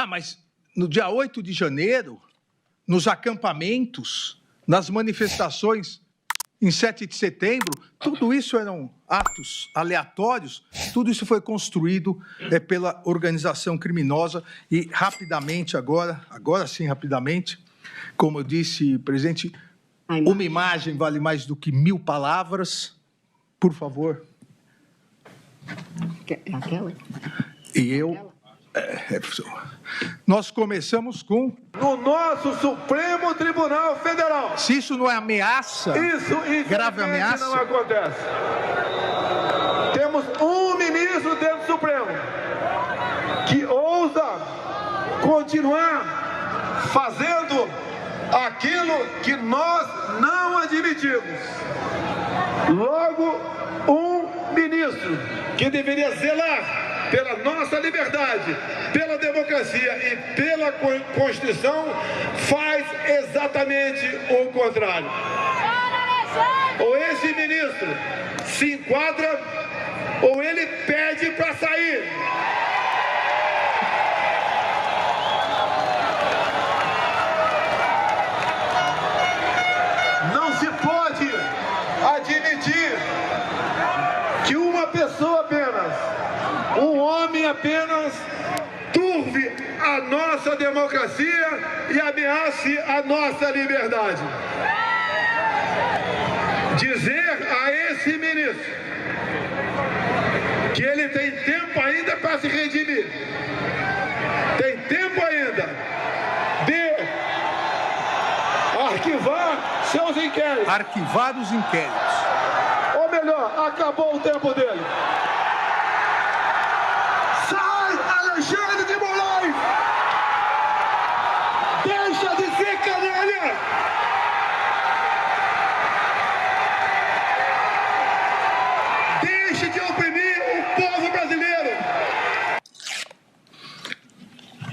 Mas no dia 8 de janeiro, nos acampamentos, nas manifestações em 7 de setembro, tudo isso eram atos aleatórios, tudo isso foi construído pela organização criminosa e rapidamente agora sim, rapidamente, como eu disse, presidente, uma imagem vale mais do que 1000 palavras, por favor. Aquela? E eu... Nós começamos com... No nosso Supremo Tribunal Federal. Se isso não é ameaça, isso grave ameaça, não acontece. Temos um ministro dentro do Supremo que ousa continuar fazendo aquilo que nós não admitimos. Logo, um ministro que deveria zelar pela nossa liberdade, pela democracia e pela Constituição, faz exatamente o contrário. Ou esse ministro se enquadra, ou ele pede para sair. Não se pode admitir que uma pessoa apenas, um homem apenas, turve a nossa democracia e ameace a nossa liberdade. Dizer a esse ministro que ele tem tempo ainda para se redimir, tem tempo ainda de arquivar seus inquéritos. Arquivar os inquéritos. Ou melhor, acabou o tempo dele. Alexandre de Moraes! Deixa de ser canalha! Deixe de oprimir o povo brasileiro!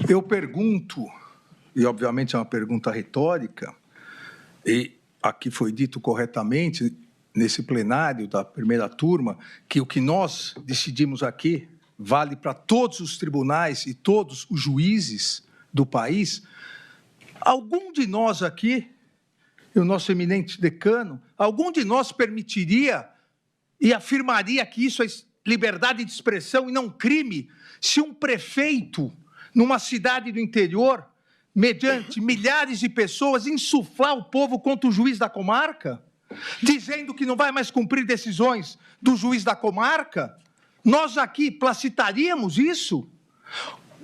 Eu pergunto, e obviamente é uma pergunta retórica, e aqui foi dito corretamente, nesse plenário da primeira turma, que o que nós decidimos aqui vale para todos os tribunais e todos os juízes do país. Algum de nós aqui, e o nosso eminente decano, algum de nós permitiria e afirmaria que isso é liberdade de expressão e não crime, se um prefeito, numa cidade do interior, mediante milhares de pessoas, insuflar o povo contra o juiz da comarca, dizendo que não vai mais cumprir decisões do juiz da comarca? Nós aqui placitaríamos isso?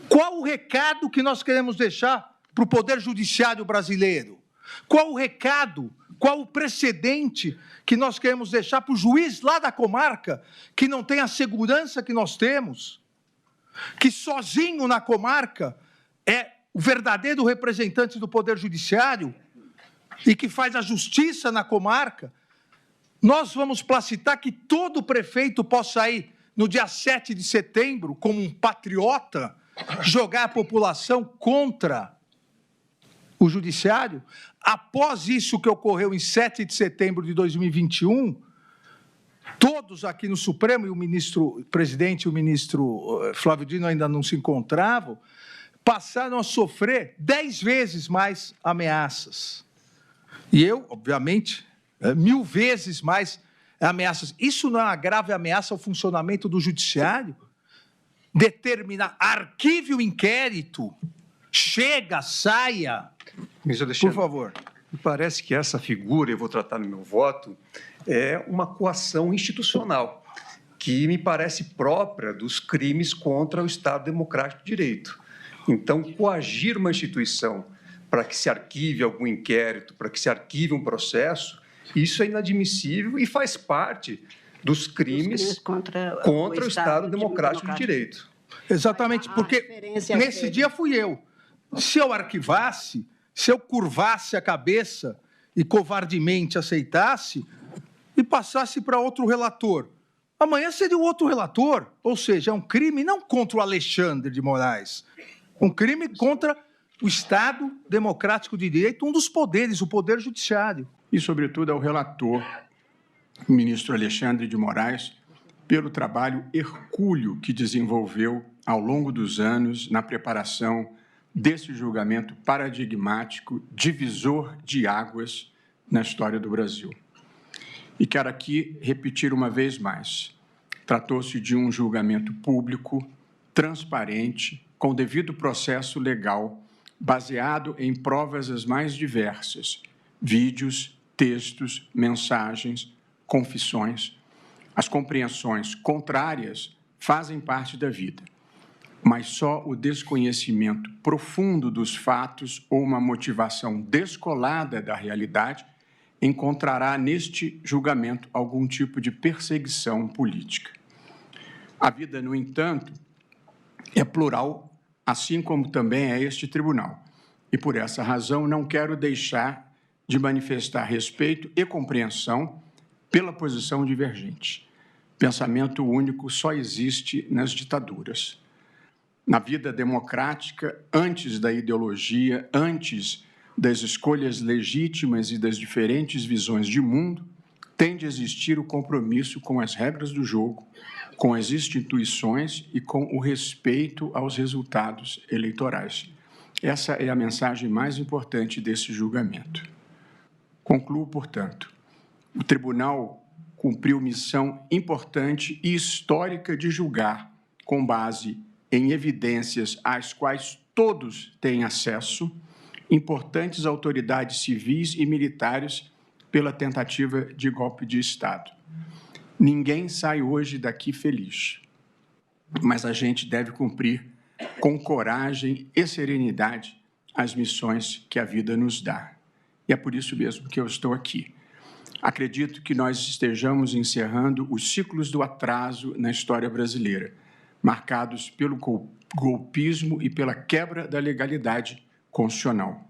Qual o recado que nós queremos deixar para o Poder Judiciário brasileiro? Qual o recado, qual o precedente que nós queremos deixar para o juiz lá da comarca, que não tem a segurança que nós temos, que sozinho na comarca é o verdadeiro representante do Poder Judiciário e que faz a justiça na comarca? Nós vamos placitar que todo prefeito possa ir no dia 7 de setembro, como um patriota, jogar a população contra o judiciário? Após isso que ocorreu em 7 de setembro de 2021, todos aqui no Supremo, e o presidente e o ministro Flávio Dino ainda não se encontravam, passaram a sofrer 10 vezes mais ameaças. E eu, obviamente, 1000 vezes mais ameaças. Isso não é uma grave ameaça ao funcionamento do judiciário? Determinar, arquive o inquérito, chega, saia. Por favor. Me parece que essa figura, eu vou tratar no meu voto, é uma coação institucional, que me parece própria dos crimes contra o Estado Democrático de Direito. Então, coagir uma instituição para que se arquive algum inquérito, para que se arquive um processo, isso é inadmissível e faz parte dos crimes contra o Estado Democrático de Direito. Exatamente, porque nesse dia fui eu. Se eu arquivasse, se eu curvasse a cabeça e covardemente aceitasse e passasse para outro relator, amanhã seria o outro relator. Ou seja, é um crime não contra o Alexandre de Moraes, um crime contra o Estado Democrático de Direito, um dos poderes, o Poder Judiciário. E, sobretudo, ao relator, o ministro Alexandre de Moraes, pelo trabalho hercúleo que desenvolveu ao longo dos anos na preparação desse julgamento paradigmático, divisor de águas na história do Brasil. E quero aqui repetir uma vez mais: tratou-se de um julgamento público, transparente, com devido processo legal, baseado em provas as mais diversas, vídeos, textos, mensagens, confissões. As compreensões contrárias fazem parte da vida, mas só o desconhecimento profundo dos fatos ou uma motivação descolada da realidade encontrará neste julgamento algum tipo de perseguição política. A vida, no entanto, é plural, assim como também é este tribunal. E, por essa razão, não quero deixar de manifestar respeito e compreensão pela posição divergente. Pensamento único só existe nas ditaduras. Na vida democrática, antes da ideologia, antes das escolhas legítimas e das diferentes visões de mundo, tem de existir o compromisso com as regras do jogo, com as instituições e com o respeito aos resultados eleitorais. Essa é a mensagem mais importante desse julgamento. Concluo, portanto, o tribunal cumpriu missão importante e histórica de julgar, com base em evidências às quais todos têm acesso, importantes autoridades civis e militares pela tentativa de golpe de Estado. Ninguém sai hoje daqui feliz, mas a gente deve cumprir com coragem e serenidade as missões que a vida nos dá. E é por isso mesmo que eu estou aqui. Acredito que nós estejamos encerrando os ciclos do atraso na história brasileira, marcados pelo golpismo e pela quebra da legalidade constitucional.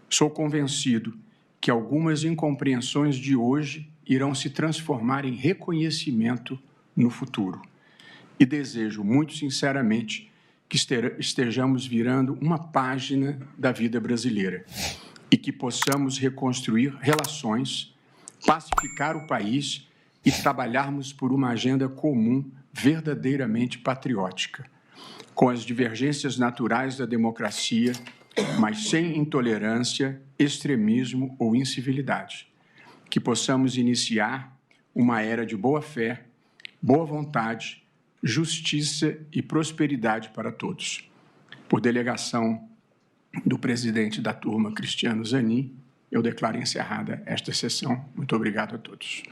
Sou convencido que algumas incompreensões de hoje irão se transformar em reconhecimento no futuro. E desejo, muito sinceramente, que estejamos virando uma página da vida brasileira e que possamos reconstruir relações, pacificar o país e trabalharmos por uma agenda comum verdadeiramente patriótica, com as divergências naturais da democracia, mas sem intolerância, extremismo ou incivilidade. Que possamos iniciar uma era de boa-fé, boa vontade, justiça e prosperidade para todos. Por delegação do presidente da turma, Cristiano Zanin, eu declaro encerrada esta sessão. Muito obrigado a todos.